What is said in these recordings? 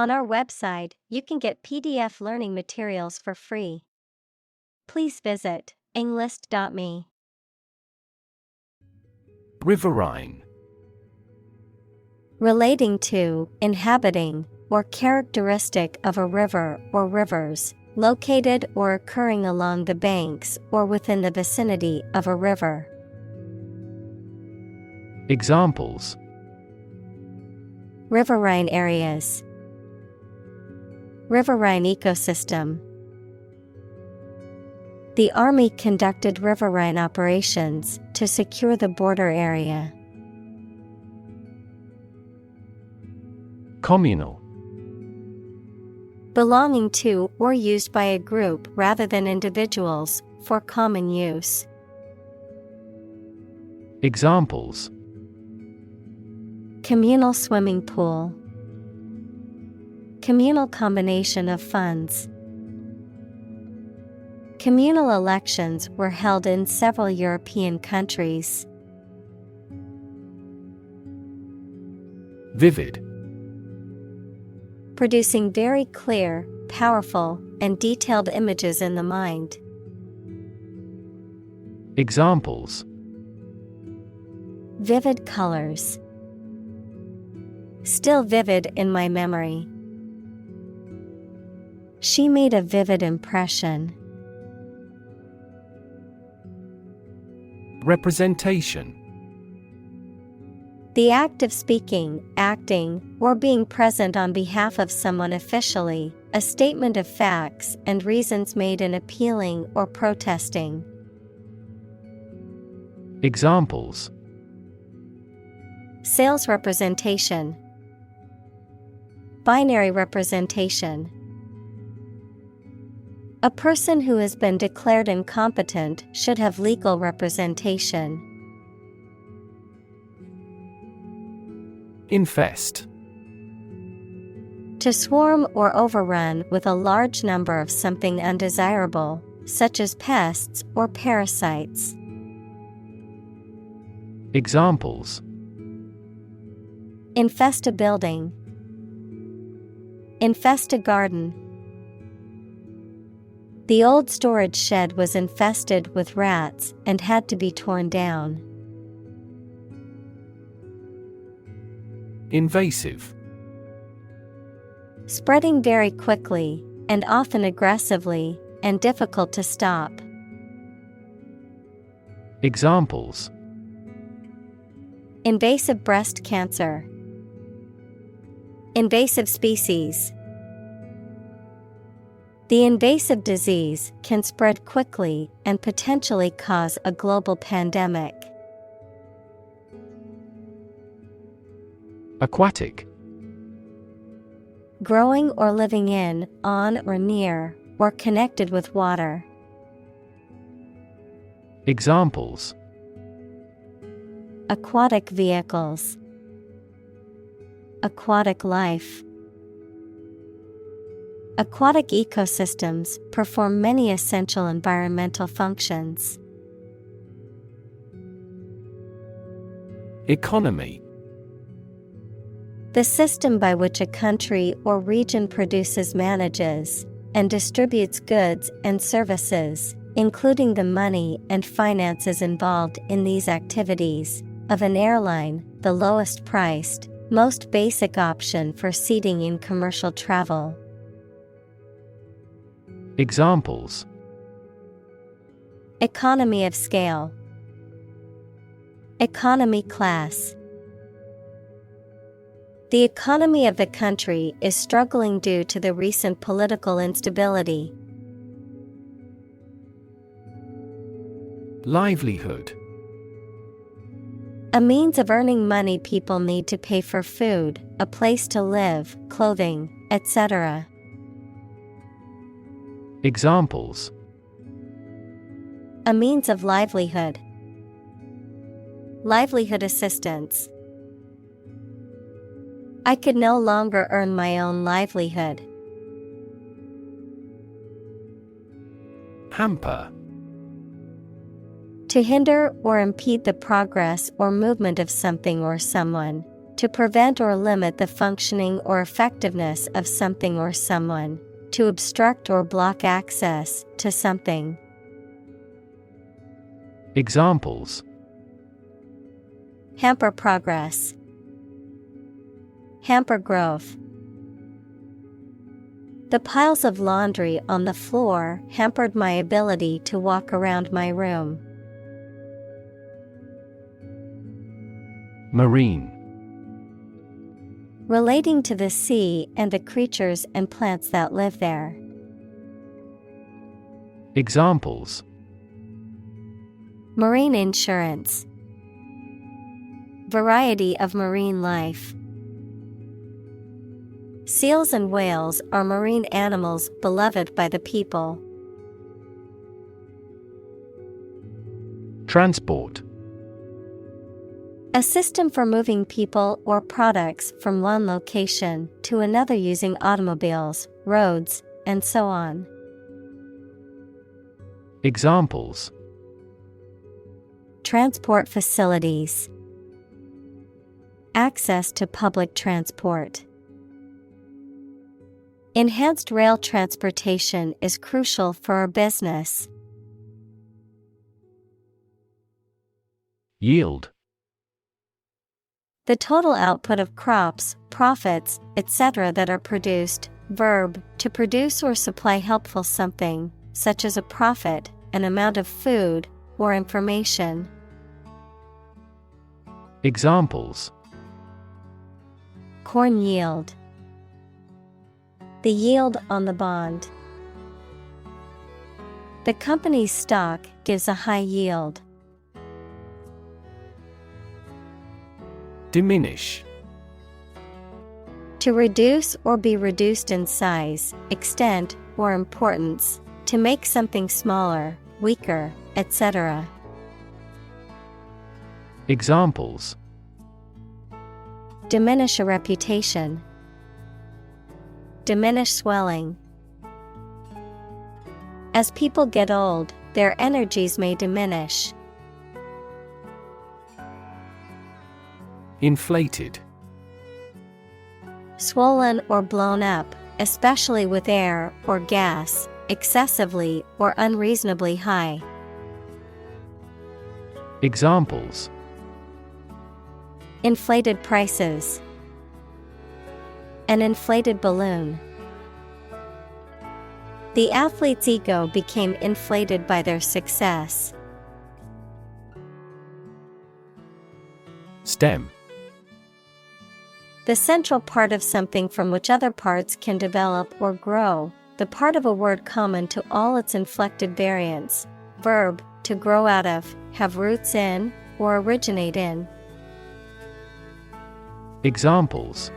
On our website, you can get PDF learning materials for free. Please visit englist.me. Riverine. Relating to, inhabiting, or characteristic of a river or rivers, located or occurring along the banks or within the vicinity of a river. Examples: Riverine areas. Riverine ecosystem. The Army conducted riverine operations to secure the border area. Communal. Belonging to or used by a group rather than individuals, for common use. Examples: Communal swimming pool. Communal combination of funds. Communal elections were held in several European countries. Vivid. Producing very clear, powerful, and detailed images in the mind. Examples: Vivid colors. Still vivid in my memory. She made a vivid impression. Representation. The act of speaking, acting, or being present on behalf of someone officially, a statement of facts and reasons made in appealing or protesting. Examples: Sales representation. Binary representation. A person who has been declared incompetent should have legal representation. Infest. To swarm or overrun with a large number of something undesirable, such as pests or parasites. Examples: Infest a building. Infest a garden. The old storage shed was infested with rats and had to be torn down. Invasive. Spreading very quickly, and often aggressively, and difficult to stop. Examples: Invasive breast cancer. Invasive species. The invasive disease can spread quickly and potentially cause a global pandemic. Aquatic. Growing or living in, on or near, or connected with water. Examples: Aquatic vehicles. Aquatic life. Aquatic ecosystems perform many essential environmental functions. Economy. The system by which a country or region produces, manages, and distributes goods and services, including the money and finances involved in these activities, of an airline, the lowest priced, most basic option for seating in commercial travel. Examples: Economy of scale. Economy class. The economy of the country is struggling due to the recent political instability. Livelihood. A means of earning money people need to pay for food, a place to live, clothing, etc. Examples: A means of livelihood. Livelihood assistance. I could no longer earn my own livelihood. Hamper. To hinder or impede the progress or movement of something or someone. To prevent or limit the functioning or effectiveness of something or someone. To obstruct or block access to something. Examples: Hamper progress. Hamper growth. The piles of laundry on the floor hampered my ability to walk around my room. Marine. Relating to the sea and the creatures and plants that live there. Examples: Marine insurance. Variety of marine life. Seals and whales are marine animals beloved by the people. Transport. A system for moving people or products from one location to another using automobiles, roads, and so on. Examples: Transport facilities. Access to public transport. Enhanced rail transportation is crucial for our business. Yield. The total output of crops, profits, etc. that are produced. Verb, to produce or supply helpful something, such as a profit, an amount of food, or information. Examples: Corn yield. The yield on the bond. The company's stock gives a high yield. Diminish. To reduce or be reduced in size, extent, or importance. To make something smaller, weaker, etc. Examples: Diminish a reputation. Diminish swelling. As people get old, their energies may diminish. Inflated. Swollen or blown up, especially with air or gas, excessively or unreasonably high. Examples: Inflated prices. An inflated balloon. The athlete's ego became inflated by their success. Stem. The central part of something from which other parts can develop or grow, the part of a word common to all its inflected variants. Verb, to grow out of, have roots in, or originate in. Examples: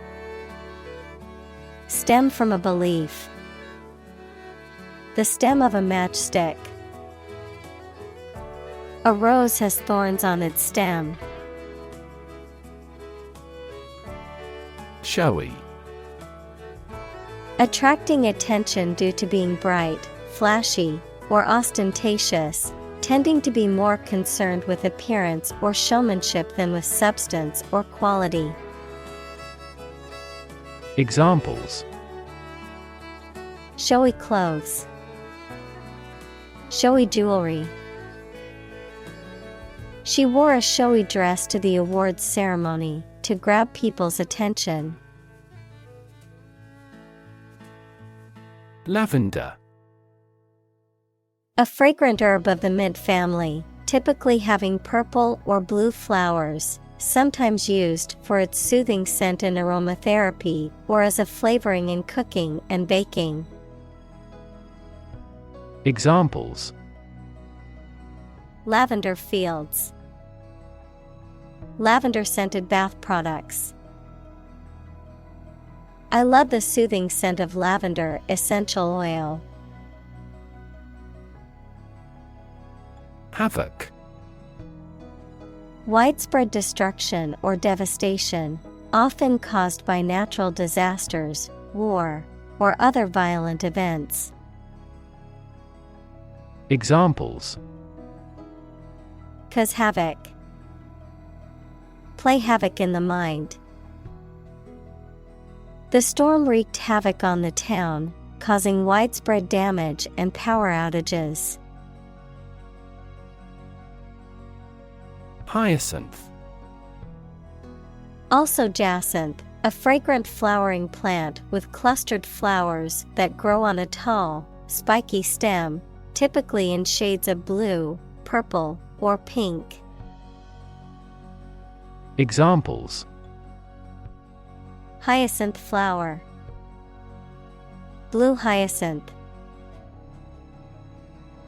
Stem from a belief. The stem of a matchstick. A rose has thorns on its stem. Showy. Attracting attention due to being bright, flashy, or ostentatious, tending to be more concerned with appearance or showmanship than with substance or quality. Examples: Showy clothes. Showy jewelry. She wore a showy dress to the awards ceremony to grab people's attention. Lavender. A fragrant herb of the mint family, typically having purple or blue flowers, sometimes used for its soothing scent in aromatherapy or as a flavoring in cooking and baking. Examples: Lavender fields. Lavender-scented bath products. I love the soothing scent of lavender essential oil. Havoc. Widespread destruction or devastation, often caused by natural disasters, war, or other violent events. Examples: Cause havoc. Play havoc in the mind. The storm wreaked havoc on the town, causing widespread damage and power outages. Hyacinth. Also jacinth, a fragrant flowering plant with clustered flowers that grow on a tall, spiky stem, typically in shades of blue, purple, or pink. Examples: Hyacinth flower, blue hyacinth.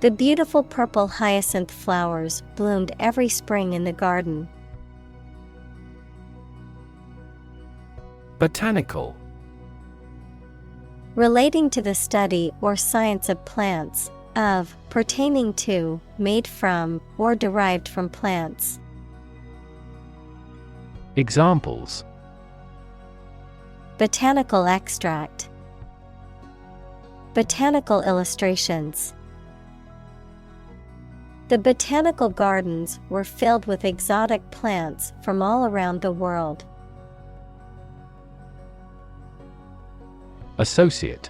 The beautiful purple hyacinth flowers bloomed every spring in the garden. Botanical. Relating to the study or science of plants, of, pertaining to, made from, or derived from plants. Examples: Botanical extract, botanical illustrations. The botanical gardens were filled with exotic plants from all around the world. Associate.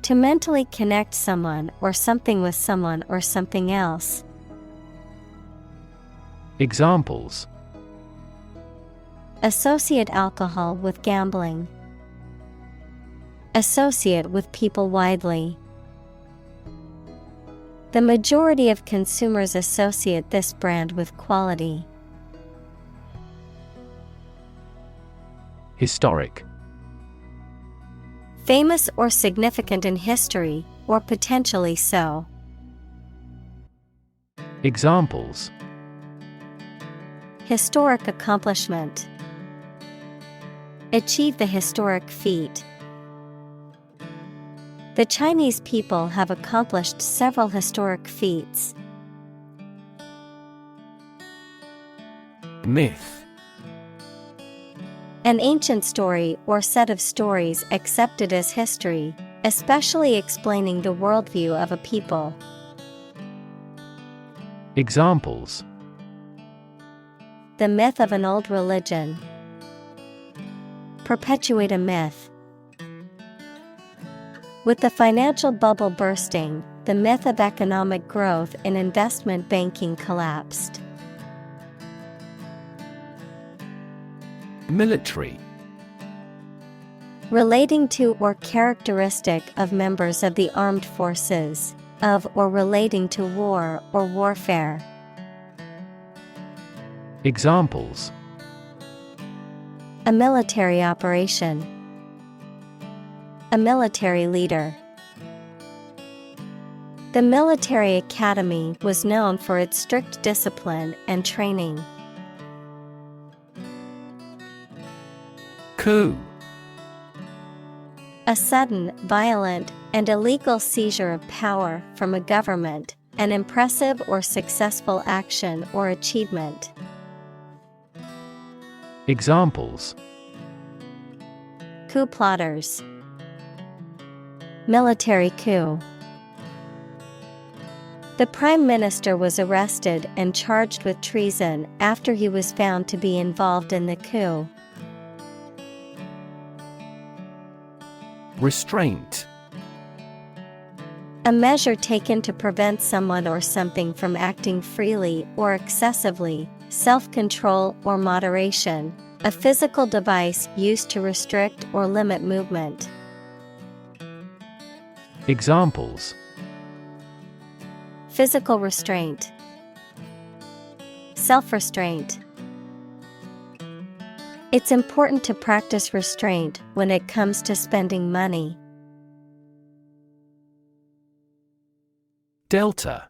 To mentally connect someone or something with someone or something else. Examples: Associate alcohol with gambling. Associate with people widely. The majority of consumers associate this brand with quality. Historic. Famous or significant in history, or potentially so. Examples: Historic accomplishment. Achieve the historic feat. The Chinese people have accomplished several historic feats. Myth. An ancient story or set of stories accepted as history, especially explaining the worldview of a people. Examples: The myth of an old religion. Perpetuate a myth. With the financial bubble bursting, the myth of economic growth in investment banking collapsed. Military. Relating to or characteristic of members of the armed forces, of or relating to war or warfare. Examples: A military operation. A military leader. The military academy was known for its strict discipline and training. Coup. A sudden, violent, and illegal seizure of power from a government, an impressive or successful action or achievement. Examples: Coup plotters. Military coup. The Prime Minister was arrested and charged with treason after he was found to be involved in the coup. Restraint. A measure taken to prevent someone or something from acting freely or excessively, self-control or moderation, a physical device used to restrict or limit movement. Examples: Physical restraint. Self-restraint. It's important to practice restraint when it comes to spending money. Delta.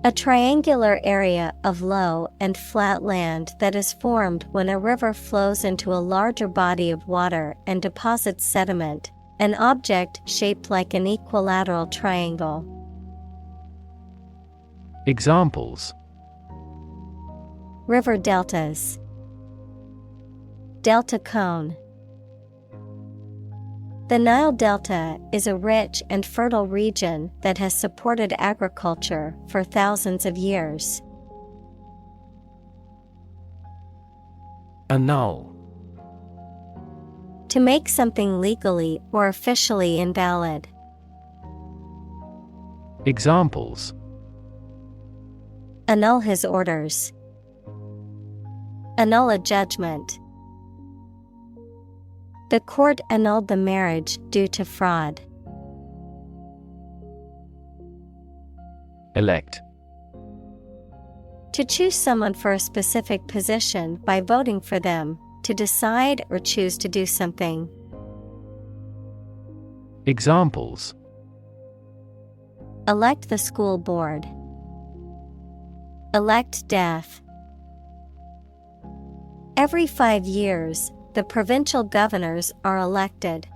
A triangular area of low and flat land that is formed when a river flows into a larger body of water and deposits sediment, an object shaped like an equilateral triangle. Examples: River deltas. Delta cone. The Nile Delta is a rich and fertile region that has supported agriculture for thousands of years. Annul. To make something legally or officially invalid. Examples: Annul his orders. Annul a judgment. The court annulled the marriage due to fraud. Elect. To choose someone for a specific position by voting for them, to decide or choose to do something. Examples: Elect the school board. Elect death. Every 5 years, the provincial governors are elected.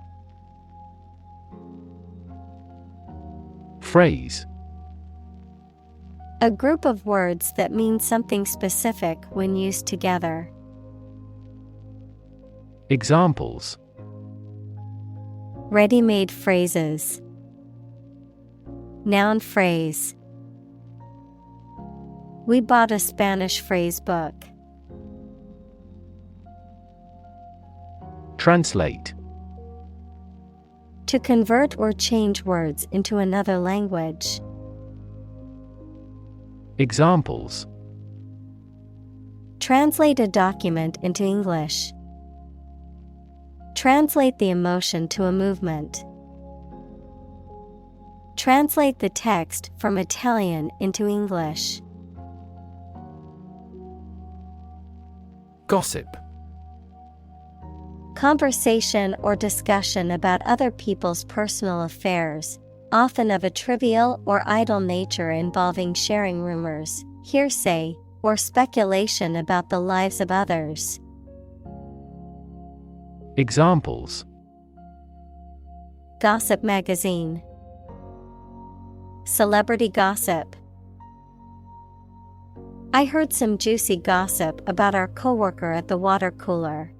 Phrase: A group of words that mean something specific when used together. Examples: Ready-made phrases. Noun phrase. We bought a Spanish phrase book. Translate. To convert or change words into another language. Examples: Translate a document into English. Translate the emotion to a movement. Translate the text from Italian into English. Gossip. Conversation or discussion about other people's personal affairs, often of a trivial or idle nature involving sharing rumors, hearsay, or speculation about the lives of others. Examples: Gossip magazine. Celebrity gossip. I heard some juicy gossip about our coworker at the water cooler.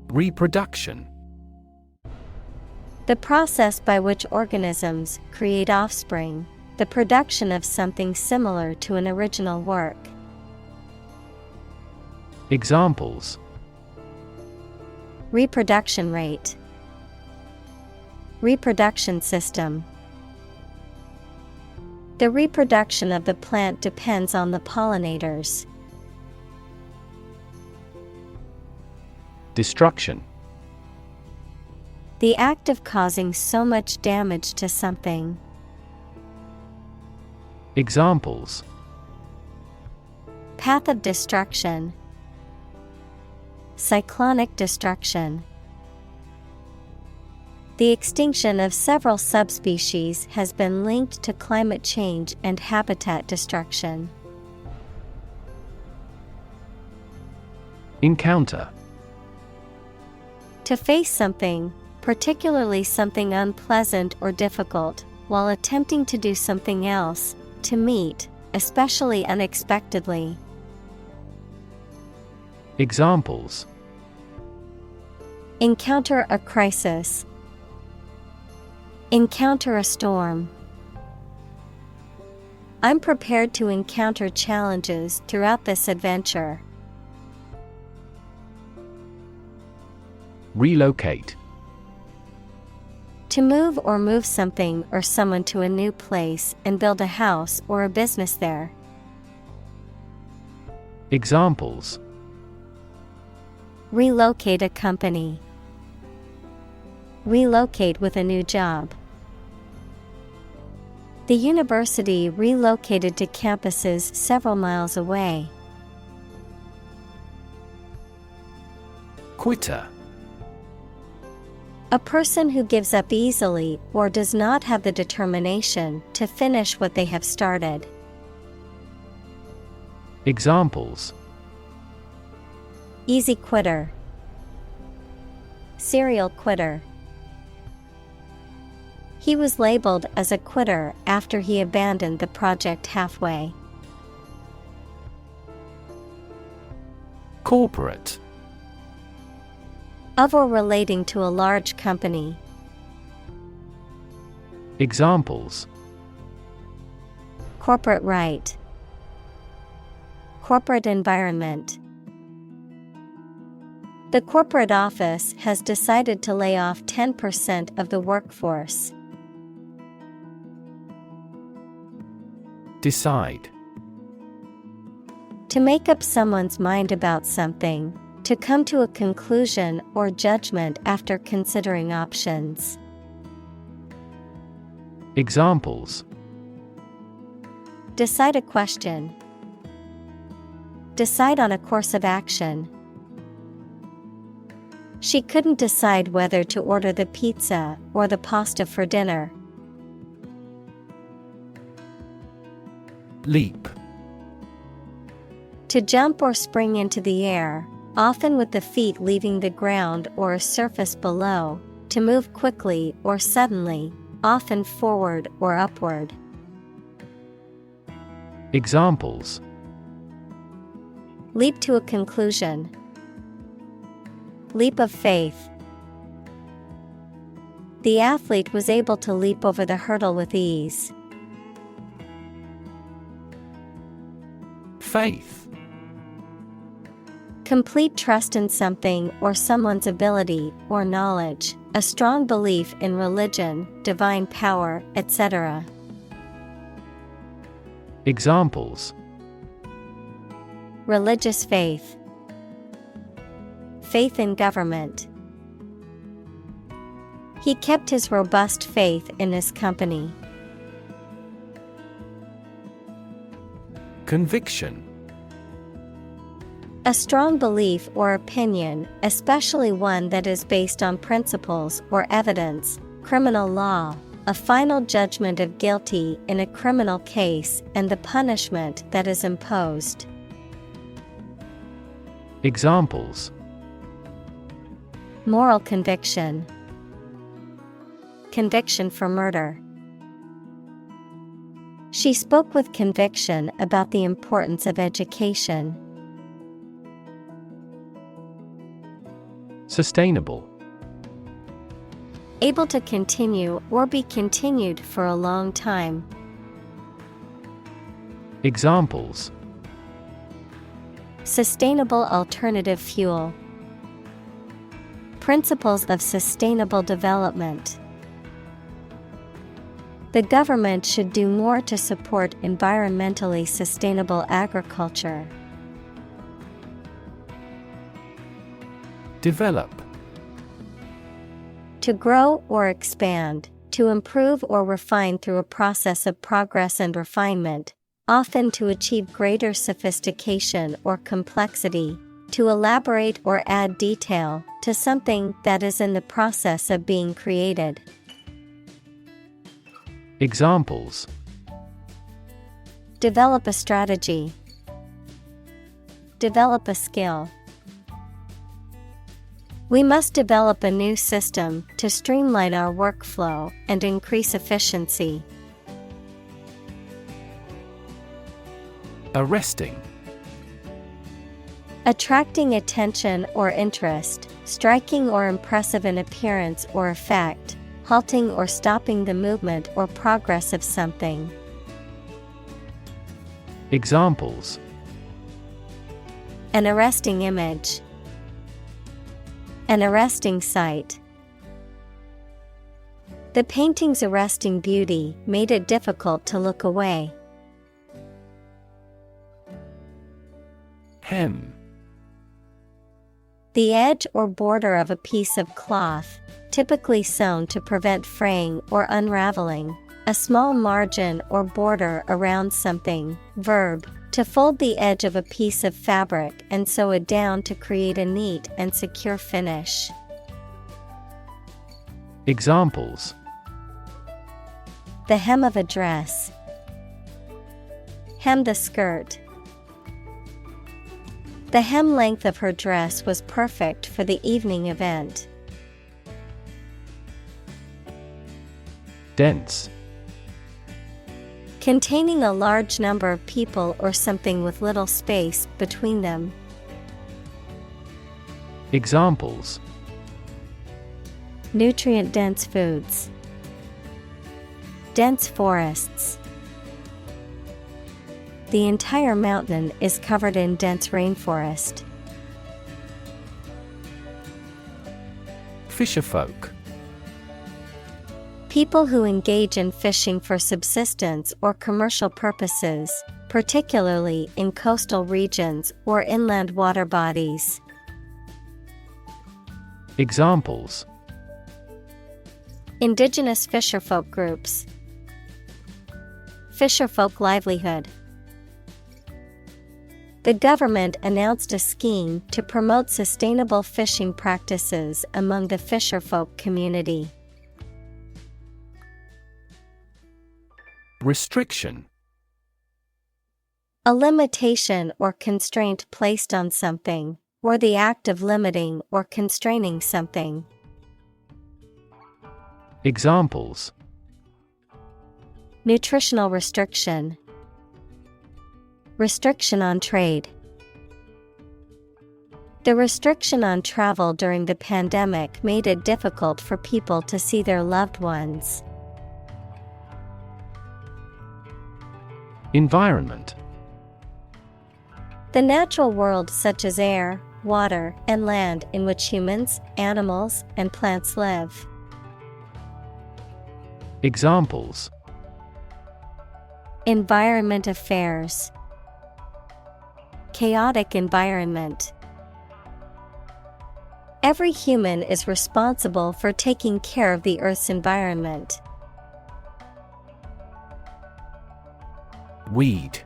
Reproduction. The process by which organisms create offspring, the production of something similar to an original work. Examples: Reproduction rate. Reproduction system. The reproduction of the plant depends on the pollinators. Destruction. The act of causing so much damage to something. Examples: Path of destruction. Cyclonic destruction. The extinction of several subspecies has been linked to climate change and habitat destruction. Encounter. To face something, particularly something unpleasant or difficult, while attempting to do something else, to meet, especially unexpectedly. Examples: Encounter a crisis. Encounter a storm. I'm prepared to encounter challenges throughout this adventure. Relocate. To move or move something or someone to a new place and build a house or a business there. Examples: Relocate a company. Relocate with a new job. The university relocated to campuses several miles away. Quitter. A person who gives up easily or does not have the determination to finish what they have started. Examples: Easy quitter. Serial quitter. He was labeled as a quitter after he abandoned the project halfway. Corporate. Of or relating to a large company. Examples: Corporate right. Corporate environment. The corporate office has decided to lay off 10% of the workforce. Decide. To make up someone's mind about something, to come to a conclusion or judgment after considering options. Examples: Decide a question. Decide on a course of action. She couldn't decide whether to order the pizza or the pasta for dinner. Leap. To jump or spring into the air, often with the feet leaving the ground or a surface below, to move quickly or suddenly, often forward or upward. Examples: Leap to a conclusion. Leap of faith. The athlete was able to leap over the hurdle with ease. Faith. Complete trust in something or someone's ability or knowledge, a strong belief in religion, divine power, etc. Examples: Religious faith. Faith in government. He kept his robust faith in his company. Conviction. A strong belief or opinion, especially one that is based on principles or evidence, criminal law, a final judgment of guilty in a criminal case and the punishment that is imposed. Examples: Moral conviction. Conviction for murder. She spoke with conviction about the importance of education. Sustainable. Able to continue or be continued for a long time. Examples: Sustainable alternative fuel. Principles of sustainable development. The government should do more to support environmentally sustainable agriculture. Develop. To grow or expand, to improve or refine through a process of progress and refinement, often to achieve greater sophistication or complexity, to elaborate or add detail to something that is in the process of being created. Examples: Develop a strategy. Develop a skill. We must develop a new system to streamline our workflow and increase efficiency. Arresting. Attracting attention or interest, striking or impressive in appearance or effect, halting or stopping the movement or progress of something. Examples: An arresting image. An arresting sight. The painting's arresting beauty made it difficult to look away. Hem. The edge or border of a piece of cloth, typically sewn to prevent fraying or unraveling. A small margin or border around something. Verb, to fold the edge of a piece of fabric and sew it down to create a neat and secure finish. Examples: The hem of a dress. Hem the skirt. The hem length of her dress was perfect for the evening event. Dense. Containing a large number of people or something with little space between them. Examples: Nutrient-dense foods. Dense forests. The entire mountain is covered in dense rainforest. Fisherfolk. People who engage in fishing for subsistence or commercial purposes, particularly in coastal regions or inland water bodies. Examples: Indigenous fisherfolk groups. Fisherfolk livelihood. The government announced a scheme to promote sustainable fishing practices among the fisherfolk community. Restriction. A limitation or constraint placed on something, or the act of limiting or constraining something. Examples: Nutritional restriction. Restriction on trade. The restriction on travel during the pandemic made it difficult for people to see their loved ones. Environment. The natural world such as air, water, and land in which humans, animals, and plants live. Examples: Environment affairs. Chaotic environment. Every human is responsible for taking care of the Earth's environment. Weed.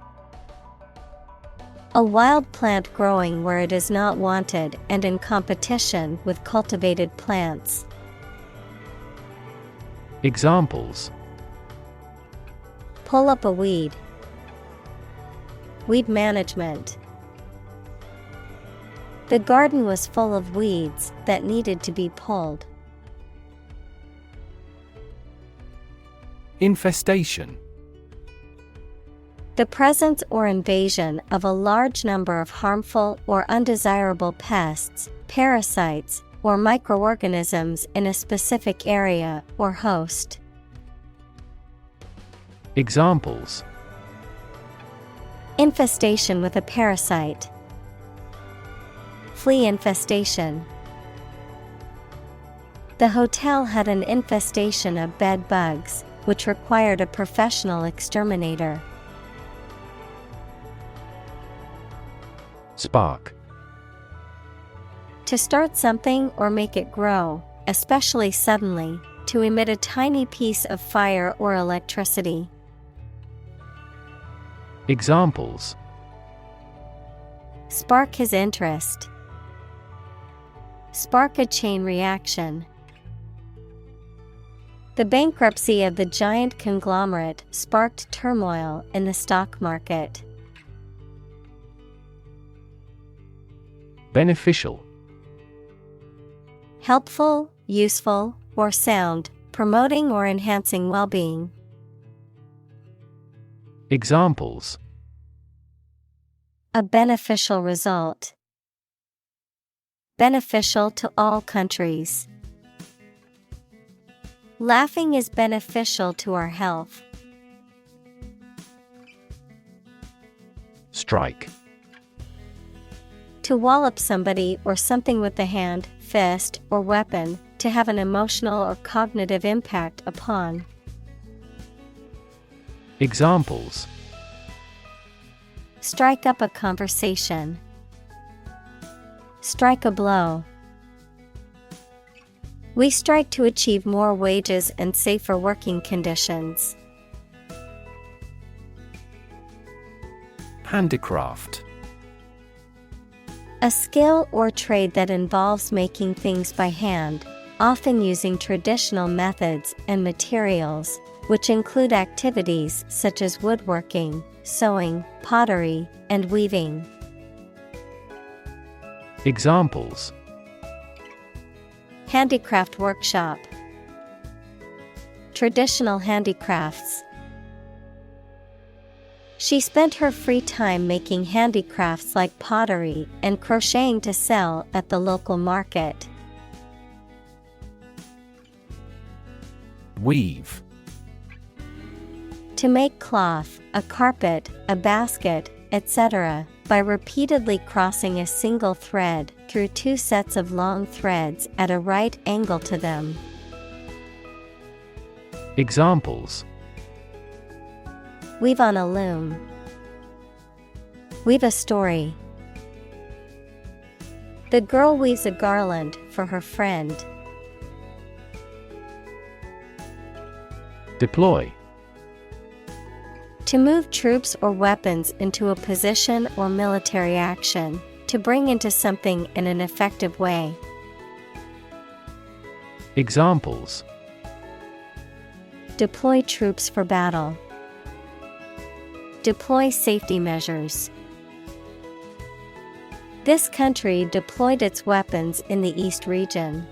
A wild plant growing where it is not wanted and in competition with cultivated plants. Examples: Pull up a weed. Weed management. The garden was full of weeds that needed to be pulled. Infestation. The presence or invasion of a large number of harmful or undesirable pests, parasites, or microorganisms in a specific area or host. Examples: Infestation with a parasite. Flea infestation. The hotel had an infestation of bed bugs, which required a professional exterminator. Spark. To start something or make it grow, especially suddenly, to emit a tiny piece of fire or electricity. Examples: Spark his interest. Spark a chain reaction. The bankruptcy of the giant conglomerate sparked turmoil in the stock market. Beneficial. Helpful, useful, or sound, promoting or enhancing well-being. Examples: A beneficial result. Beneficial to all countries. Laughing is beneficial to our health. Strike. To wallop somebody or something with the hand, fist, or weapon, to have an emotional or cognitive impact upon. Examples: Strike up a conversation. Strike a blow. We strike to achieve more wages and safer working conditions. Handicraft. A skill or trade that involves making things by hand, often using traditional methods and materials, which include activities such as woodworking, sewing, pottery, and weaving. Examples: Handicraft workshop. Traditional handicrafts. She spent her free time making handicrafts like pottery and crocheting to sell at the local market. Weave. To make cloth, a carpet, a basket, etc., by repeatedly crossing a single thread through two sets of long threads at a right angle to them. Examples: Weave on a loom. Weave a story. The girl weaves a garland for her friend. Deploy. To move troops or weapons into a position or military action, to bring into something in an effective way. Examples: Deploy troops for battle. Deploy safety measures. This country deployed its weapons in the East region.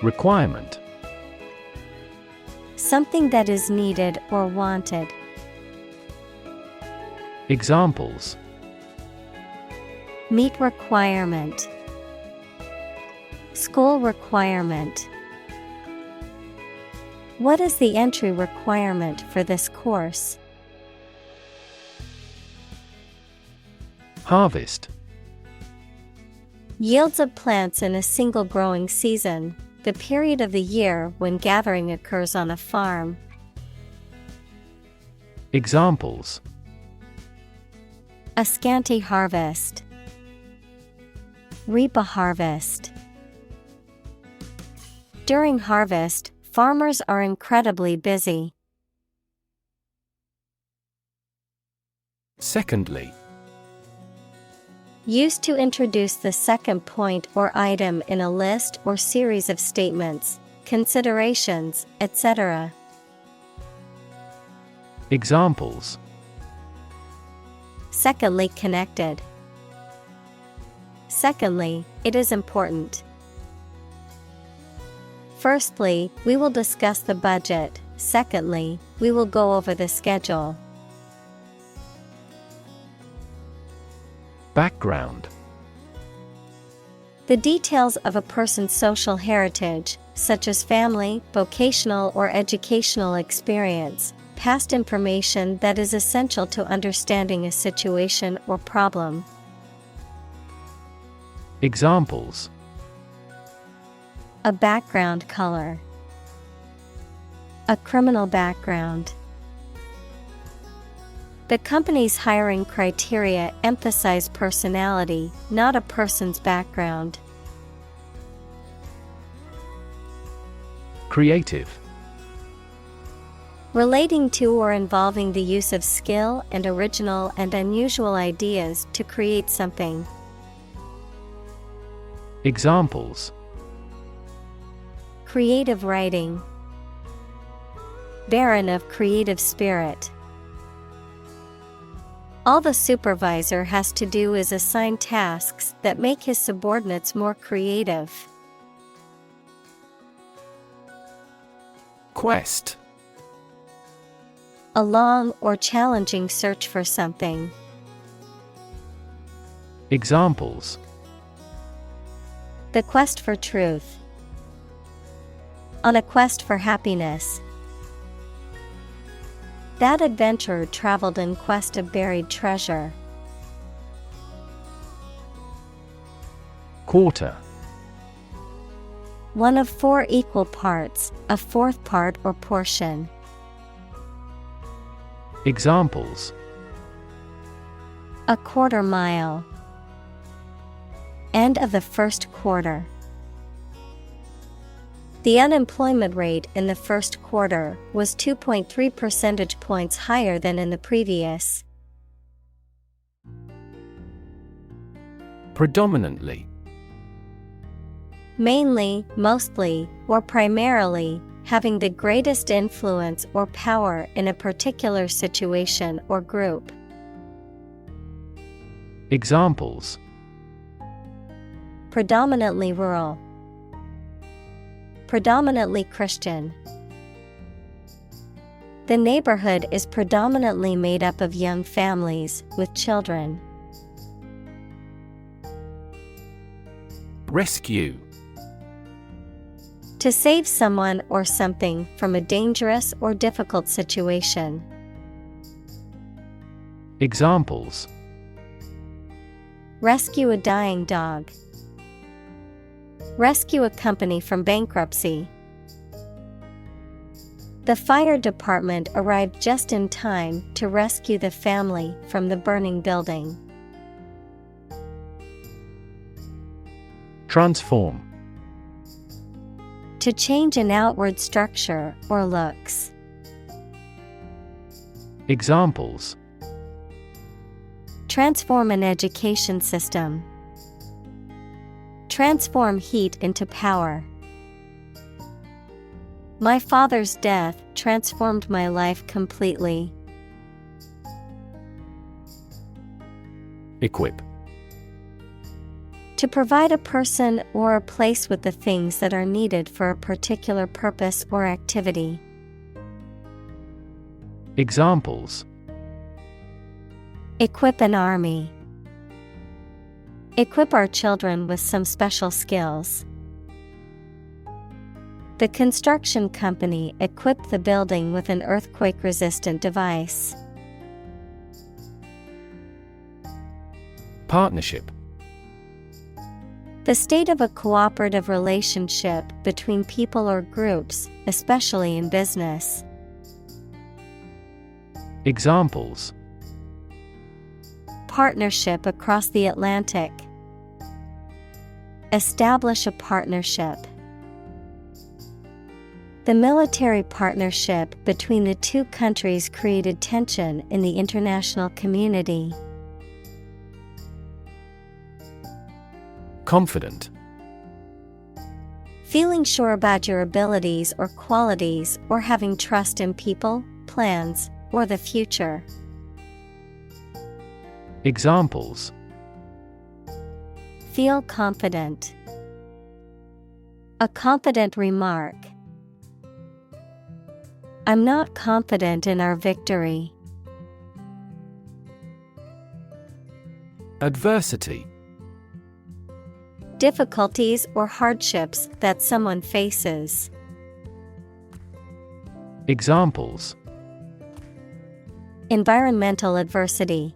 Requirement. Something that is needed or wanted. Examples: Meet requirement. School requirement. What is the entry requirement for this course? Harvest. Yields of plants in a single growing season, the period of the year when gathering occurs on a farm. Examples: A scanty harvest. Reap a harvest. During harvest, farmers are incredibly busy. Secondly. Used to introduce the second point or item in a list or series of statements, considerations, etc. Examples: Secondly connected. Secondly, it is important. Firstly, we will discuss the budget. Secondly, we will go over the schedule. Background. The details of a person's social heritage, such as family, vocational or educational experience, past information that is essential to understanding a situation or problem. Examples: A background color. A criminal background. The company's hiring criteria emphasize personality, not a person's background. Creative. Relating to or involving the use of skill and original and unusual ideas to create something. Examples: Creative writing. Barren of creative spirit. All the supervisor has to do is assign tasks that make his subordinates more creative. Quest. A long or challenging search for something. Examples: The quest for truth. On a quest for happiness. That adventurer traveled in quest of buried treasure. Quarter. One of four equal parts, a fourth part or portion. Examples: A quarter mile. End of the first quarter. The unemployment rate in the first quarter was 2.3 percentage points higher than in the previous. Predominantly. Mainly, mostly, or primarily, having the greatest influence or power in a particular situation or group. Examples: Predominantly rural. Predominantly Christian. The neighborhood is predominantly made up of young families with children. Rescue. To save someone or something from a dangerous or difficult situation. Examples: Rescue a dying dog. Rescue a company from bankruptcy. The fire department arrived just in time to rescue the family from the burning building. Transform. To change an outward structure or looks. Examples: Transform an education system. Transform heat into power. My father's death transformed my life completely. Equip. To provide a person or a place with the things that are needed for a particular purpose or activity. Examples: Equip an army. Equip our children with some special skills. The construction company equipped the building with an earthquake-resistant device. Partnership. The state of a cooperative relationship between people or groups, especially in business. Examples: Partnership across the Atlantic. Establish a partnership. The military partnership between the two countries created tension in the international community. Confident. Feeling sure about your abilities or qualities, or having trust in people, plans, or the future. Examples: Feel confident. A confident remark. I'm not confident in our victory. Adversity. Difficulties or hardships that someone faces. Examples: Environmental adversity.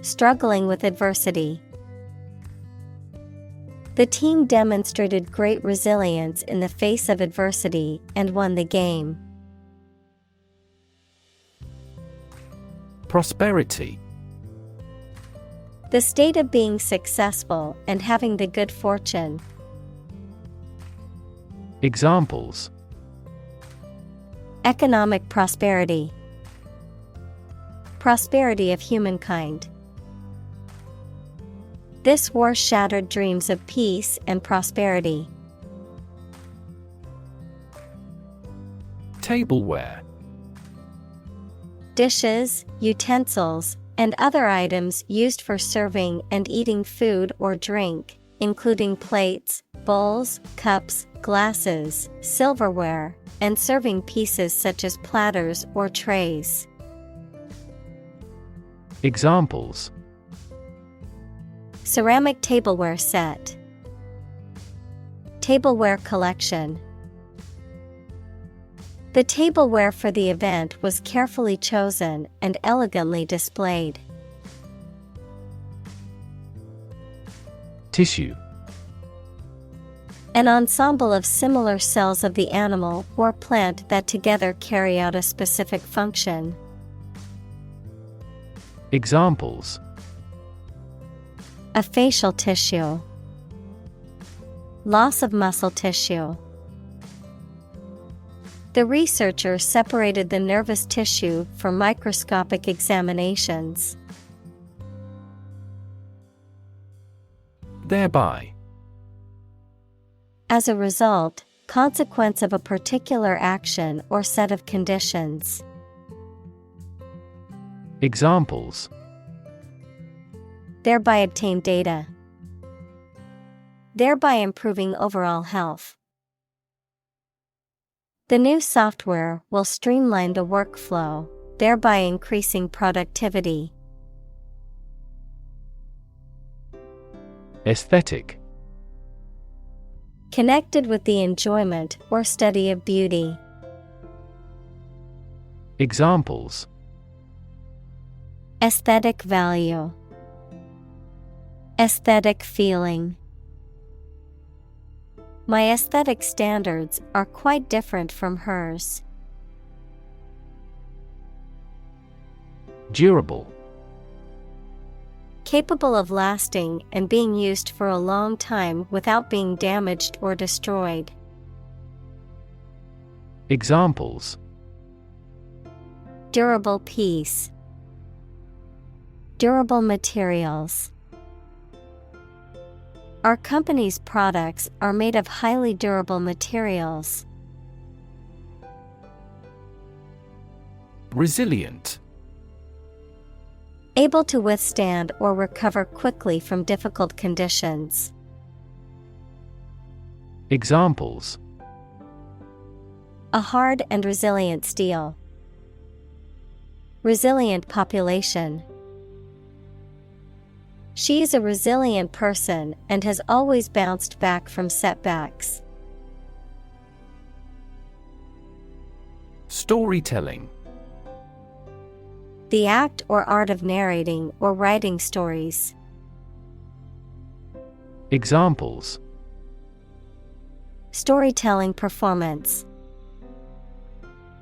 Struggling with adversity. The team demonstrated great resilience in the face of adversity and won the game. Prosperity. The state of being successful and having the good fortune. Examples: Economic prosperity. Prosperity of humankind. This war shattered dreams of peace and prosperity. Tableware. Dishes, utensils, and other items used for serving and eating food or drink, including plates, bowls, cups, glasses, silverware, and serving pieces such as platters or trays. Examples: Ceramic tableware set. Tableware collection. The tableware for the event was carefully chosen and elegantly displayed. Tissue. An ensemble of similar cells of the animal or plant that together carry out a specific function. Examples: A facial tissue. Loss of muscle tissue. The researcher separated the nervous tissue for microscopic examinations. Thereby. As a result, consequence of a particular action or set of conditions. Examples: Thereby obtain data. Thereby improving overall health. The new software will streamline the workflow, thereby increasing productivity. Aesthetic. Connected with the enjoyment or study of beauty. Examples: Aesthetic value. Aesthetic feeling. My aesthetic standards are quite different from hers. Durable. Capable of lasting and being used for a long time without being damaged or destroyed. Examples: Durable piece. Durable materials. Our company's products are made of highly durable materials. Resilient. Able to withstand or recover quickly from difficult conditions. Examples: A hard and resilient steel. Resilient population. She is a resilient person and has always bounced back from setbacks. Storytelling. The act or art of narrating or writing stories. Examples: Storytelling performance.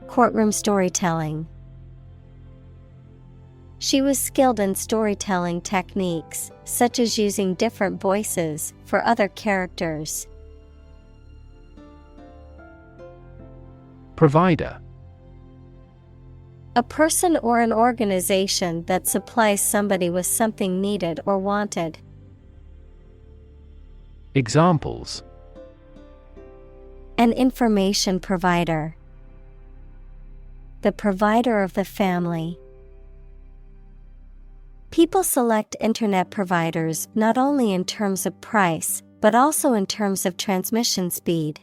Courtroom storytelling. She was skilled in storytelling techniques, such as using different voices for other characters. Provider. A person or an organization that supplies somebody with something needed or wanted. Examples: An information provider. The provider of the family. People select internet providers not only in terms of price, but also in terms of transmission speed.